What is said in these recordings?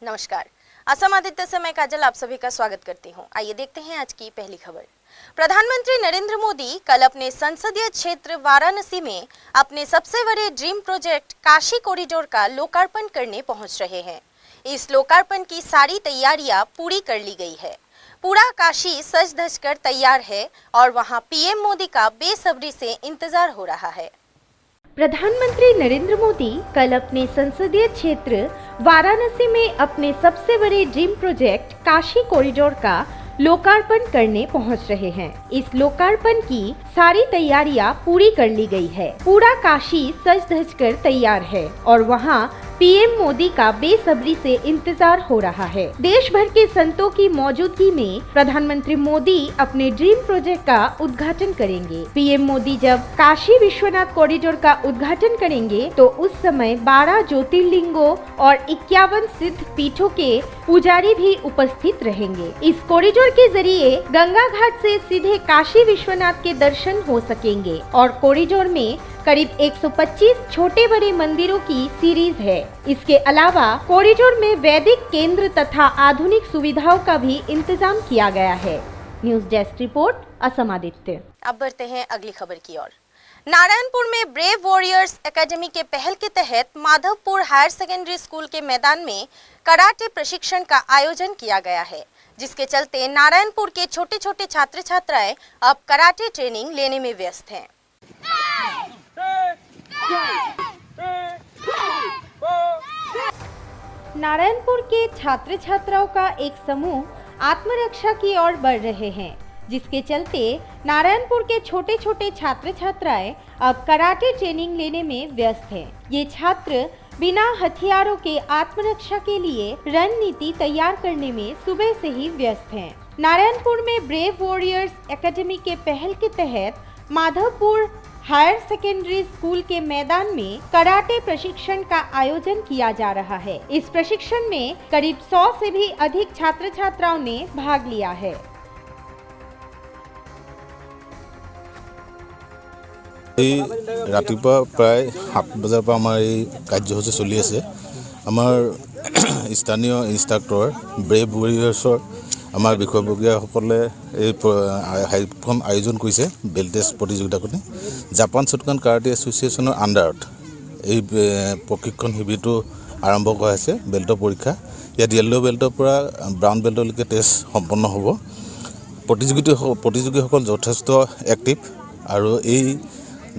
नमस्कार। असम आदित्य से मैं काजल आप सभी का स्वागत करती हूं। आइए देखते हैं आज की पहली खबर। प्रधानमंत्री नरेंद्र मोदी कल अपने संसदीय क्षेत्र वाराणसी में अपने सबसे बड़े ड्रीम प्रोजेक्ट काशी कॉरिडोर का लोकार्पण करने पहुंच रहे हैं। इस लोकार्पण की सारी तैयारियां पूरी कर ली गई है। पूरा काशी सज धज कर तैयार है और वहां पीएम मोदी का बेसब्री से इंतजार हो रहा है। प्रधानमंत्री नरेंद्र मोदी कल अपने संसदीय क्षेत्र वाराणसी में अपने सबसे बड़े ड्रीम प्रोजेक्ट काशी कॉरिडोर का लोकार्पण करने पहुंच रहे हैं। इस लोकार्पण की सारी तैयारियां पूरी कर ली गई है। पूरा काशी सज धज कर तैयार है और वहां पीएम मोदी का बेसब्री से इंतजार हो रहा है। देश भर के संतों की मौजूदगी में प्रधानमंत्री मोदी अपने ड्रीम प्रोजेक्ट का उद्घाटन करेंगे। पीएम मोदी जब काशी विश्वनाथ कॉरिडोर का उद्घाटन करेंगे तो उस समय 12 ज्योतिर्लिंगों और 51 सिद्ध पीठों के पुजारी भी उपस्थित रहेंगे। इस कॉरिडोर के जरिए गंगा घाट से सीधे काशी विश्वनाथ के दर्शन हो सकेंगे और कॉरिडोर में करीब 125 छोटे बड़े मंदिरों की सीरीज है। इसके अलावा कॉरिडोर में वैदिक केंद्र तथा आधुनिक सुविधाओं का भी इंतजाम किया गया है। News desk report, Assam Aditya. अब बढ़ते हैं अगली खबर की ओर। नारायणपुर में ब्रेव वॉरियर्स एकेडमी के पहल के तहत माधवपुर हायर सेकेंडरी स्कूल के मैदान में कराटे प्रशिक्षण का आयोजन किया गया है, जिसके चलते नारायणपुर के छोटे छोटे छात्र छात्राएं अब कराटे ट्रेनिंग लेने में व्यस्त हैं। नारायणपुर के छात्र छात्राओं का एक समूह आत्मरक्षा की ओर बढ़ रहे हैं, जिसके चलते नारायणपुर के छोटे छोटे छात्र छात्राएं अब कराटे ट्रेनिंग लेने में व्यस्त हैं। ये छात्र बिना हथियारों के आत्मरक्षा के लिए रणनीति तैयार करने में सुबह से ही व्यस्त हैं। नारायणपुर में ब्रेव वॉरियर्स एकेडमी के पहल के तहत माधवपुर हायर सेकेंडरी स्कूल के मैदान में कराटे प्रशिक्षण का आयोजन किया जा रहा है। इस प्रशिक्षण में करीब 100 से भी अधिक छात्र छात्राओं ने भाग लिया है। रातिपुवा प्राय 7 बजार पर आमार कार्यसूची चलि आछे। आमार स्थानीय इन्स्ट्राक्टर ब्रेव वॉरियर्सर आमार বিষয়ববীয়াসকলে এই হাইখন আয়োজন কৰিছে বেল্টেজ প্ৰতিযোগিতাখনি। জাপান শোটোকান কাৰাটে এছ'চিয়েশ্যনৰ আণ্ডাৰত এই প্ৰশিক্ষণ শিবিৰটো আৰম্ভ কৰা হৈছে। বেল্টৰ পৰীক্ষা ইয়াত য়েল্লো বেল্টৰ পৰা ব্ৰাউন বেল্টলৈকে টেষ্ট সম্পন্ন হ'ব। প্ৰতিযোগীসকল যথেষ্ট এক্টিভ আৰু এই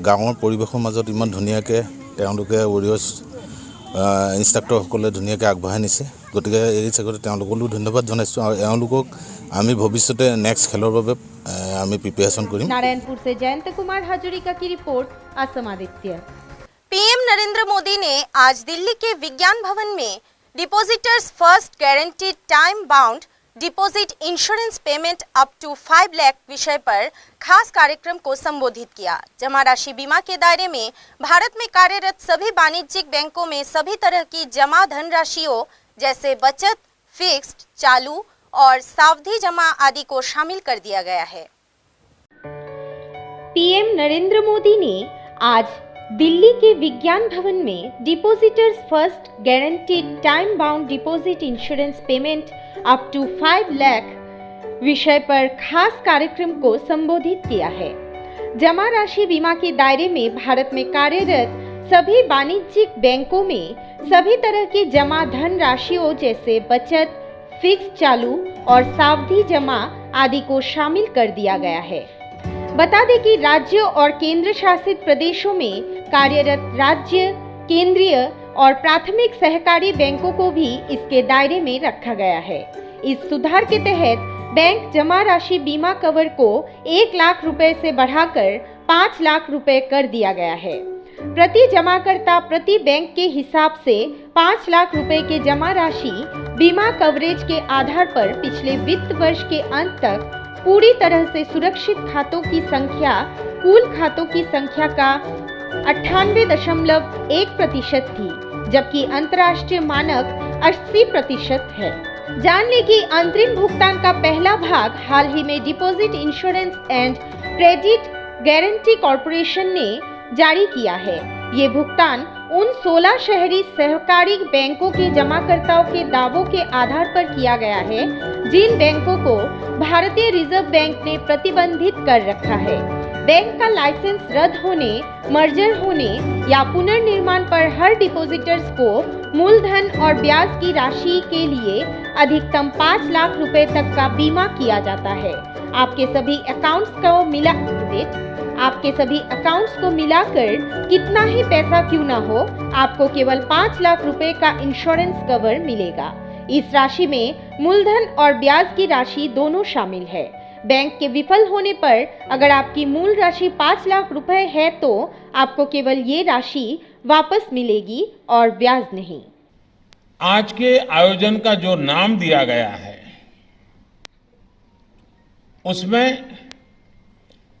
গাঁৱৰ পৰিৱেশৰ মাজত ইমান ধুনীয়াকৈ তেওঁলোকে ৱৰিয়ৰ্ছ ইনষ্ট্ৰাক্টৰসকলে ধুনীয়াকৈ আগবঢ়াই নিছে। গতিকে এই চাগতে তেওঁলোকলৈও ধন্যবাদ জনাইছোঁ আৰু এওঁলোকক আমি ভৱিষ্যতে নেক্সট খেলৰ বাবে আমি প্ৰিপেৰেশ্যন কৰিম। नारायणपुर से जयंत कुमार हाजरिका की रिपोर्ट, असम आदित्य। पीएम नरेंद्र मोदी ने आज दिल्ली के विज्ञान भवन में depositors first guaranteed time bound deposit insurance payment up to 5 lakh विषय पर खास कार्यक्रम को संबोधित किया। जमा राशि बीमा के दायरे में भारत में कार्यरत सभी वाणिज्यिक बैंकों में सभी तरह की जमा धनराशियों जैसे बचत, फिक्स्ड, चालू और सावधि जमा आदि को शामिल कर दिया गया है। पीएम नरेंद्र मोदी ने आज दिल्ली के विज्ञान भवन में depositors first guaranteed time bound deposit insurance payment up to 5 lakh विषय पर खास कार्यक्रम को संबोधित किया है। जमा राशि बीमा के दायरे में भारत में कार्यरत सभी वाणिज्यिक बैंकों में सभी तरह की जमा धन राशियों जैसे बचत, फिक्स चालू और सावधि जमा आदि को शामिल कर दिया गया है। बता दें कि राज्यों और केंद्र शासित प्रदेशों में कार्यरत राज्य, केंद्रीय और प्राथमिक सहकारी बैंकों को भी इसके दायरे में रखा गया है। इस सुधार के तहत बैंक जमा राशि बीमा कवर को 1 लाख रुपए से बढ़ाकर 5 लाख रुपए कर दिया गया है। प्रति जमाकर्ता प्रति बैंक के हिसाब से 5 लाख रुपए के जमा राशि बीमा कवरेज के आधार पर पिछले वित्त वर्ष के अंत तक पूरी तरह से सुरक्षित खातों की संख्या कुल खातों की संख्या का 98.1% थी, जबकि अंतर्राष्ट्रीय मानक 80% है। जान लें कि अंतरिम भुगतान का पहला भाग हाल ही में deposit insurance and credit guarantee corporation ने जारी किया है। ये भुगतान उन 16 शहरी सहकारी बैंकों के जमाकर्ताओं के दावों के आधार पर किया गया है जिन बैंकों को भारतीय रिजर्व बैंक ने प्रतिबंधित कर रखा है। बैंक का लाइसेंस रद्द होने, मर्जर होने या पुनर्निर्माण पर हर डिपॉजिटर्स को मूलधन और ब्याज की राशि के लिए अधिकतम 5 लाख रुपए तक का बीमा किया जाता है। आपके सभी अकाउंट्स को मिलाकर कितना ही पैसा क्यों ना हो, आपको केवल 5 लाख रुपए का इंश्योरेंस कवर मिलेगा। इस राशि में मूलधन और ब्याज की राशि दोनों शामिल है। बैंक के विफल होने पर अगर आपकी मूल राशि 5 लाख रुपए है तो आपको केवल ये राशि वापस मिलेगी और ब्याज नहीं। आज के आयोजन का जो नाम दिया गया है उसमें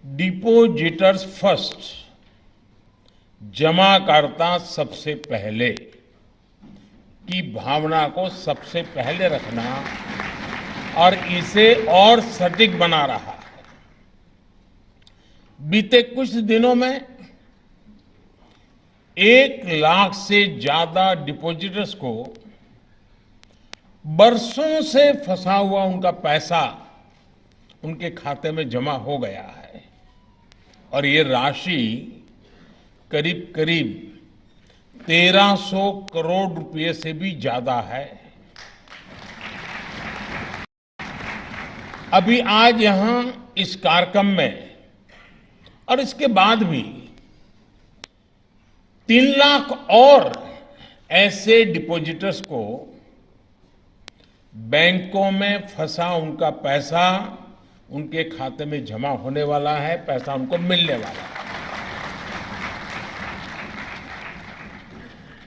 डिपॉजिटर्स फर्स्ट, जमाकर्ता सबसे पहले की भावना को सबसे पहले रखना और इसे और सटीक बना रहा है। बीते कुछ दिनों में 1 लाख से ज्यादा डिपॉजिटर्स को बरसों से फंसा हुआ उनका पैसा उनके खाते में जमा हो गया है और ये राशि करीब करीब 1300 करोड़ रुपए से भी ज्यादा है। अभी आज यहां इस कार्यक्रम में और इसके बाद भी 3 लाख और ऐसे डिपॉजिटर्स को बैंकों में फंसा उनका पैसा उनके खाते में जमा होने वाला है, पैसा उनको मिलने वाला है।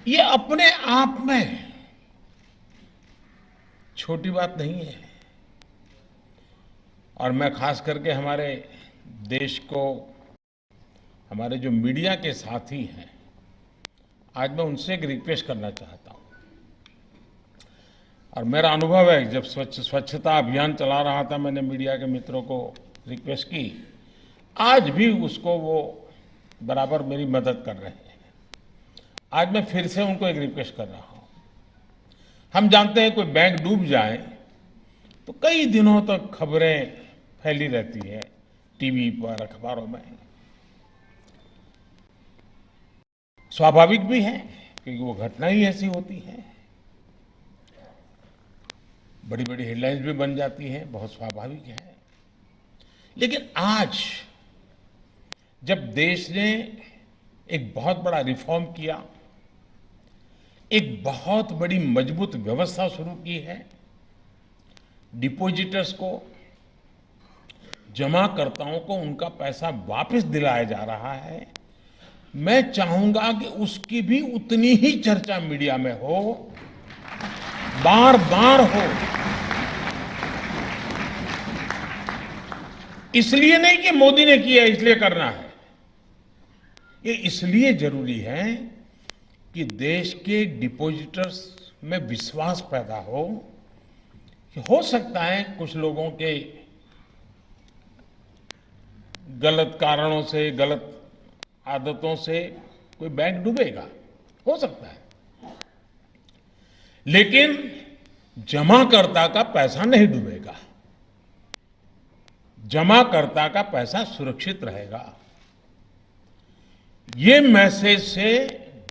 ये अपने आप में छोटी बात नहीं है और मैं खास करके हमारे देश को, हमारे जो मीडिया के साथी हैं, आज मैं उनसे एक रिक्वेस्ट करना चाहता हूं। और मेरा अनुभव है, जब स्वच्छता अभियान चला रहा था, मैंने मीडिया के मित्रों को रिक्वेस्ट की, आज भी उसको वो बराबर मेरी मदद कर रहे हैं। आज मैं फिर से उनको एक रिक्वेस्ट कर रहा हूं। हम जानते हैं कोई बैंक डूब जाए तो कई दिनों तक खबरें फैली रहती है टीवी पर, अखबारों में। स्वाभाविक भी है क्योंकि वो घटना ही ऐसी होती है, बड़ी बड़ी हेडलाइंस भी बन जाती हैं, बहुत स्वाभाविक है। लेकिन आज जब देश ने एक बहुत बड़ा रिफॉर्म किया, एक बहुत बड़ी मजबूत व्यवस्था शुरू की है, डिपॉजिटर्स को, जमाकर्ताओं को उनका पैसा वापस दिलाया जा रहा है, मैं चाहूंगा कि उसकी भी उतनी ही चर्चा मीडिया में हो, बार बार हो। इसलिए नहीं कि मोदी ने किया इसलिए करना है, ये इसलिए जरूरी है कि देश के डिपॉजिटर्स में विश्वास पैदा हो सकता है कुछ लोगों के गलत कारणों से, गलत आदतों से कोई बैंक डूबेगा, हो सकता है, लेकिन जमाकर्ता का पैसा नहीं डूबेगा, जमाकर्ता का पैसा सुरक्षित रहेगा। ये मैसेज से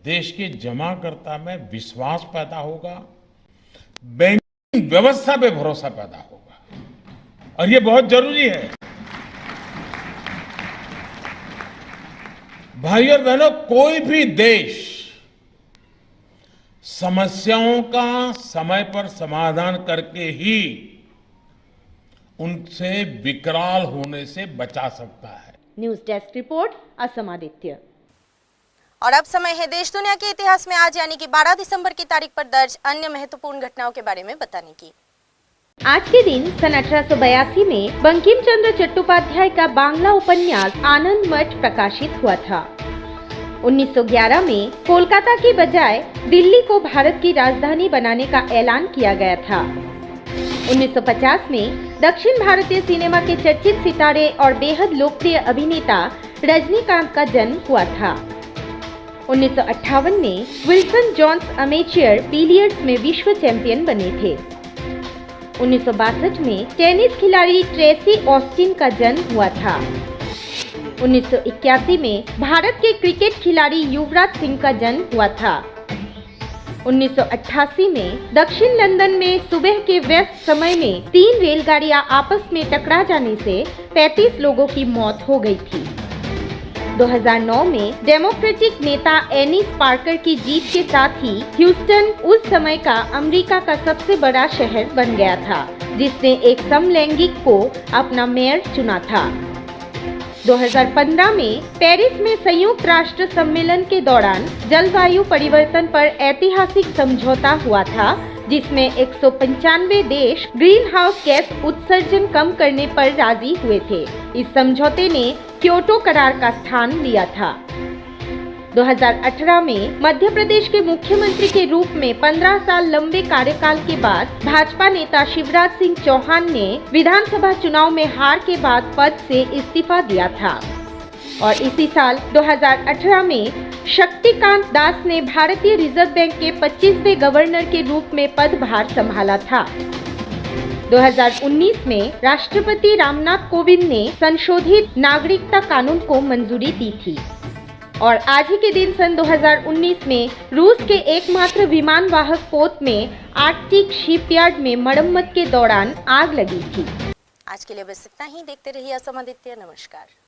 देश के जमाकर्ता में विश्वास पैदा होगा, बैंकिंग व्यवस्था पे भरोसा पैदा होगा और ये बहुत जरूरी है। भाई और बहनों, कोई भी देश समस्याओं का समय पर समाधान करके ही उनसे विकराल होने से बचा सकता है। News desk report, Assam Aditya. और अब समय है देश दुनिया के इतिहास में आज यानी कि 12 दिसंबर की तारीख पर दर्ज अन्य महत्वपूर्ण घटनाओं के बारे में बताने की। आज के दिन सन 1882 में बंकिम चंद्र चट्टोपाध्याय का बांग्ला उपन्यास आनंद मठ प्रकाशित हुआ था। 1911 में कोलकाता के बजाय दिल्ली को भारत की राजधानी बनाने का ऐलान किया गया था। 1950 में दक्षिण भारतीय सिनेमा के चर्चित सितारे और बेहद लोकप्रिय अभिनेता रजनीकांत का जन्म हुआ था। 1958 में विल्सन जॉन्स अमेच्योर बिलियर्ड्स में विश्व चैंपियन बने थे। 1962 में टेनिस खिलाड़ी ट्रेसी ऑस्टिन का जन्म हुआ था। 1981 में भारत के क्रिकेट खिलाड़ी युवराज सिंह का जन्म हुआ था। 1988 में दक्षिण लंदन में सुबह के व्यस्त समय में 3 रेलगाड़ियां आपस में टकरा जाने से 35 लोगों की मौत हो गई थी। 2009 में डेमोक्रेटिक नेता एनी स्पार्कर की जीत के साथ ही ह्यूस्टन उस समय का अमेरिका का सबसे बड़ा शहर बन गया था, जिसने एक समलैंगिक को अपना मेयर चुना था। 2015 में पेरिस में संयुक्त राष्ट्र सम्मेलन के दौरान जलवायु परिवर्तन पर ऐतिहासिक समझौता हुआ था, जिसमें 195 देश ग्रीन हाउस गैस उत्सर्जन कम करने पर राजी हुए थे। इस समझौते ने क्योटो करार का स्थान लिया था। 2018 में मध्य प्रदेश के मुख्यमंत्री के रूप में 15 साल लंबे कार्यकाल के बाद भाजपा नेता शिवराज सिंह चौहान ने विधानसभा चुनाव में हार के बाद पद से इस्तीफा दिया था और इसी साल 2018 में शक्तिकांत दास ने भारतीय रिजर्व बैंक के 25वें गवर्नर के रूप में पदभार संभाला था। 2019 में राष्ट्रपति रामनाथ कोविंद ने संशोधित नागरिकता कानून को मंजूरी दी थी और आज ही के दिन सन 2019 में रूस के एकमात्र विमान वाहक पोत में आर्कटिक शिपयार्ड में मरम्मत के दौरान आग लगी थी। आज के लिए बस इतना ही। देखते रहिए असम आदित्य। नमस्कार।